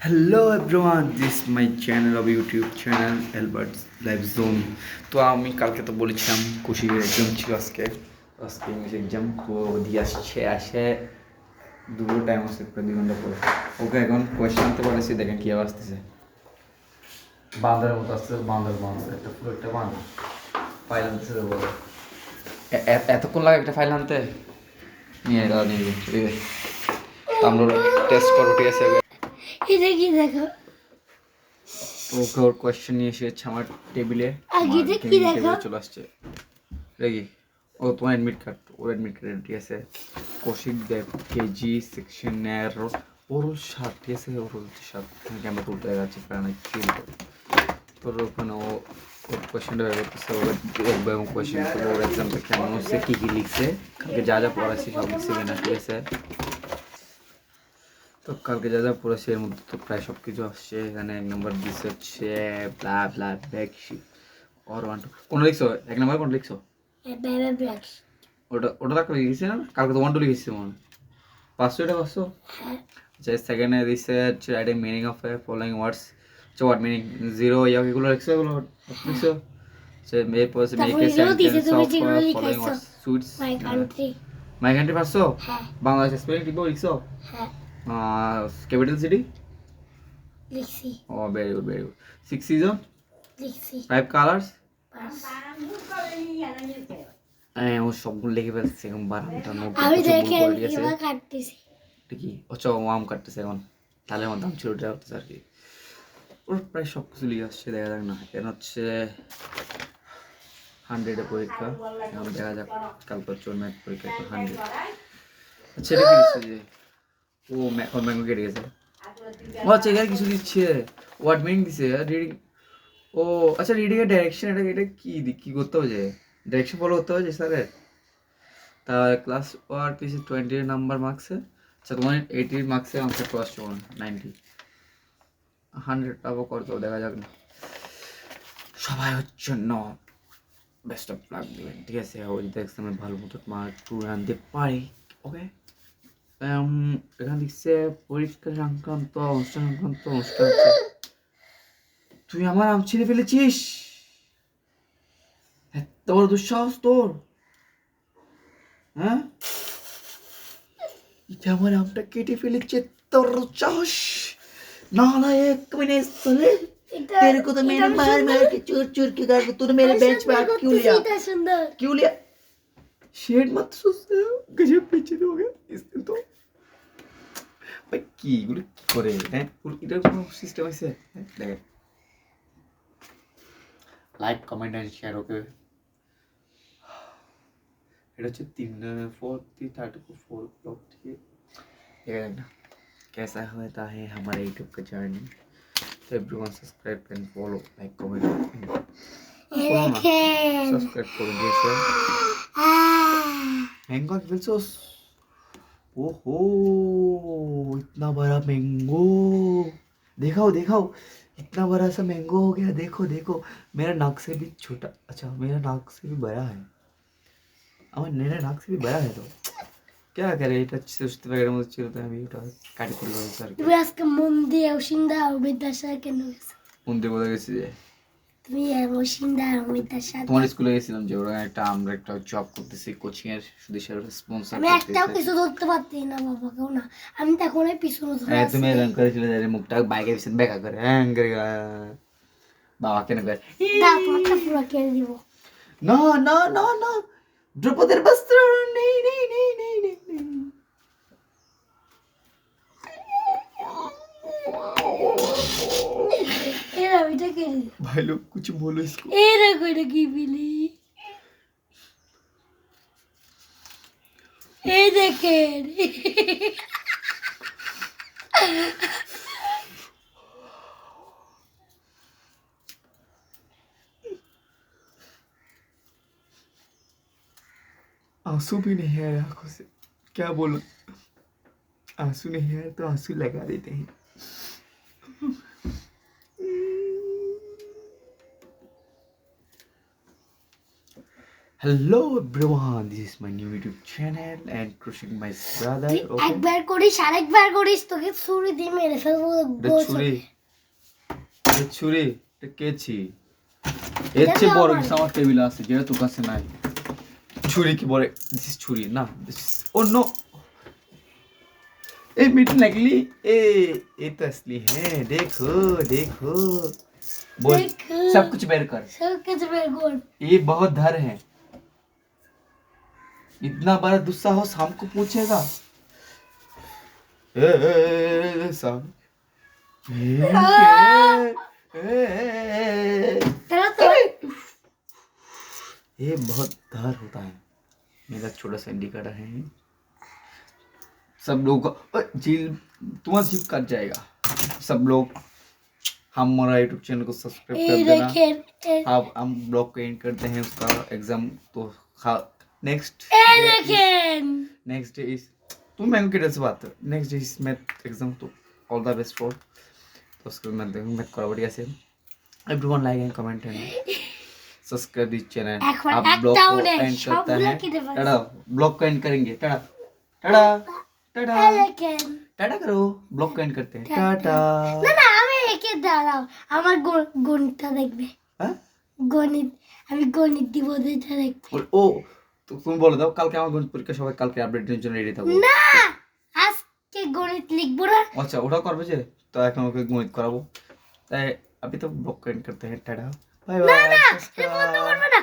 Hello everyone, this my channel of YouTube channel Albert live zone. তো আমি কালকে তো বলেছিলাম কুশির এক্সাম ছিল আজকে ইংলিশ এক্সাম। তো দিয়ে আসে দুটো টাইম আসছে, প্রায় 2 ঘন্টা পরে। ওকে এখন কোয়েশ্চেন আনতে পারছি, দেখেন কী আসতেছে। বাঁদরের মতো আসতেছে, বাঁদর একটা পুরো একটা বাঁদর ফাইল আনতেছে। বলো এতক্ষণ লাগে একটা ফাইল আনতে? নিয়ে দাদা নিয়ে ঠিক আছে, তো আমরা টেস্ট করবো, ঠিক আছে? এটা কি দেখো, ওকে ওর কোয়েশ্চেন নিয়ে এসেছে আমার টেবিলে, এটা কি দেখো, টেবিলে চলে আসছে। রেগি ও তোমার অ্যাডমিট কার্ড, ওর অ্যাডমিট কার্ড, ঠিক আছে? কৌশিক দেব কেজি সেকশনের ওরুল সাত, ঠিক আছে? ওরুল সাত ক্যামেরা তুলতে যাচ্ছে কারণ ফিল তোর ওখানে ও ওর কোয়েশ্চেনটা বের করতেছে। ওর দেখবো এবং কোয়েশ্চেন করবো, ওর এক্সামটা কেমন হচ্ছে, কী কী লিখছে, কালকে যা যা পড়াচ্ছি সব লিখছে কিনা, ঠিক আছে? তো কালকে যা যা পড়েছে এর মধ্যে তো প্রায় সব কিছু আসছে। এখানে 1 নম্বর দিচ্ছে হচ্ছে blah blah back ship or one two. কোনটা লিখছো? 1 নম্বর কোনটা লিখছো? বেবে ব্ল্যাক। ওটা তাকে লিখেছি না, কালকে তো 1 2 লিখেছি মনে হয়। পাঁচশো, এটা পাঁচশো। আচ্ছা, সেকেন্ডে দিচ্ছে হচ্ছে right meaning of A following words. আচ্ছা, ওয়ার্ড মিনিং জিরো ইয়া এগুলো লিখছো, এগুলো লিখছো? আচ্ছা, এরপর হচ্ছে make a sentence of following words sweets. My country. My country পারছো? হ্যাঁ বাংলাদেশ স্পেলিং টিপো লিখছো? হ্যাঁ ক্যাপিটাল সিটি? লিখছি ও very good, very good. 6 season, লিখছি 5 কালার্স। বাস। হ্যাঁ, ও সবগুলো লিখে ফেলছে এখন, বারামটা নোট আমি করছে, ভুল দেখেন করে গেছে। এবার কাটতেছি। এটা কি? আচ্ছা, ও আম কাটতেছে এখন, তাহলে আমার দাম ছিল ওটা হচ্ছে আর কি। ওর প্রায় সব কিছু লিখে আসছে, দেখা যাক না। এখন হচ্ছে 100-এ পরীক্ষা, এখন দেখা যাক। কালকে হচ্ছে ওর ম্যাথ পরীক্ষা, এখন 100। আচ্ছা, এটা কি দিচ্ছে যে ও ওর ম্যাঙ্গো কেটে গেছে। ও আচ্ছা, এখানে কিছু দিচ্ছে, ওয়ার্ড মিনিং দিচ্ছে, রিডিং। ও আচ্ছা, রিডিং এর ডাইরেকশন, এটা কি কি করতে হবে, যে ডাইরেকশন ফলো করতে হবে যে স্যারের। তা ক্লাস ওয়ার পিসি 20 নাম্বার মার্কসে। আচ্ছা, তোমার 80 মার্কসে আনসার তো আসছে 90। 100 পাবো, করতে দেখা যাক না। সবাই হচ্ছে বেস্ট অফ লাক দেবেন, ঠিক আছে? ও যদি এক্সামে ভালো মতো মার্ক টু আনতে পারে, ওকে। এখানে দিচ্ছে পরীক্ষা সংক্রান্ত অনুষ্ঠান সংক্রান্ত অনুষ্ঠান হচ্ছে। তুই আমার আম ছিঁড়ে ফেলেছিস, এত বড় দুঃসাহস তোর, হ্যাঁ? এটা আমার আমটা কেটে ফেলেছে, তোর সাহস! नालायक मैंने सुने तेरे को तो मैंने मार मार के चूर चूर के कर तूने मेरे बेंच पे हाथ क्यों लिया? সুন্দর क्यों लिया? शेड मत सुनते हो, गजब पीछे हो गया इस दिन तो। ভাই কি এগুলো কি করে, হ্যাঁ? এটার কোনো সিস্টেম আছে? দেখেন, লাইক কমেন্ট এন্ড শেয়ার, ওকে? এটা হচ্ছে 3:34 ठीक है। ये देखना कैसा होता है हमारे यूट्यूब का जर्नी। तो everyone subscribe and follow, like comment দেখেন सब्सक्राइब करो जैसे मैंगो फिल्सोस। ओहो, इतना बड़ा मैंगो, दिखाओ दिखाओ, इतना बड़ा सा मैंगो हो गया, देखो देखो। मेरा नाक से भी छोटा, अच्छा मेरा नाक से भी बड़ा है, আমার নেড়ে নাক से भी बड़ा है। तो क्या करे, এটা সুস্থ ব্যাগের মধ্যে ছিল, তো আমি এটা কাটি করে বলছি আর কি। তুমি আজকে মন দিয়ে ওসিন্দা বিদ্যাসাগর কেন গেছো? মন্দির কোথায় গেছি যে তুমি ওসিন্দা বিদ্যাসাগর। তোমার স্কুলে গেছিলাম, যে ওরা আমরা একটা জব করতেছি, কোচিং এর শুধু স্পন্সর আমি একটাও কিছু ধরতে পারতি না বাবা, কেউ না। আমি তখন পিছনে ধরে হ্যাঁ, তুমি আছি। এরকম করেছিলে যে মুখটা বাইকে পিছনে বেকা করে, হ্যাঁ করে বাবা কেন করে দাও তোমারটা পুরো কেড়ে দিব। না না না না, দ্রৌপদীর বস্ত্র নেই নেই নেই নেই নেই নেই। এরা ওইটা কেড়ে দিব। भाई लोग कुछ बोलो इसको। এরা কইটা কি বিলি, এই দেখেন। आंसू भी नहीं है आंखों से, क्या बोलो? आंसू नहीं है तो आंसू लगा देते हैं। Hello everyone, this is my new YouTube channel and Krushik my brother. তুই Okay. একবার করিস আরেকবার করিস তোকে ছুরি দিয়ে মেরে ফেলবো ছুরি এটা কেছি এর চেয়ে বড় কিছু আমার টেবিলে আছে যেটা তোর কাছে নাই ছুরি কি বলে দিস ইজ ছুরি না দিস ইজ ও নো ए मीठ नकली ये तो असली है देखो देखो बोल देखो। सब कुछ बेर कर সব কিছু বের কর ये बहुत धर है इतना बड़ा दुस्साहस हमको पूछेगा साहब তারা তো ये बहुत धर होता है मेरा छोटा सा इंडिकेटर है सब लोग जील तुम्हारा जीप कट जाएगा सब लोग हमारा यूट्यूब चैनल को सब्सक्राइब এই कर देना দেখেন अब हम ब्लॉग को एंड करते हैं उसका एग्जाम तो नेक्स्ट এই দেখেন नेक्स्ट डे इज तुम मैंगो के से बात next day is math exam तो ऑल द बेस्ट फॉर तो उसके मैं देखूं मैथ करा बढ़िया से everyone like and comment and subscribe this channel এখন आप ब्लॉग একটাও को নেই, एंड करता সবগুলো है কেটে ফেলছি। टाटा ब्लॉग को एंड करेंगे टाटा टाटा टाटा এই দেখেন टाटा करो ब्लॉग को एंड करते हैं टाटा না না আমি একে দাঁড়াও আমার গণিতটা দেখবে हाँ গণিত আমি গণিত দিব যেটা দেখবে ओ तो तुम बोलो दाओ कल के আমার গণিত পরীক্ষা সবাই কালকে আপডেটের জন্য রেডি থাকো না আজকে গণিত লিখবো না আচ্ছা ওটা করবে যে তো এখন ওকে গণিত করাবো তাই अभी तो ब्लॉग को एंड करते हैं टाटा बाय না बाय না তুমি বন্ধ করবে না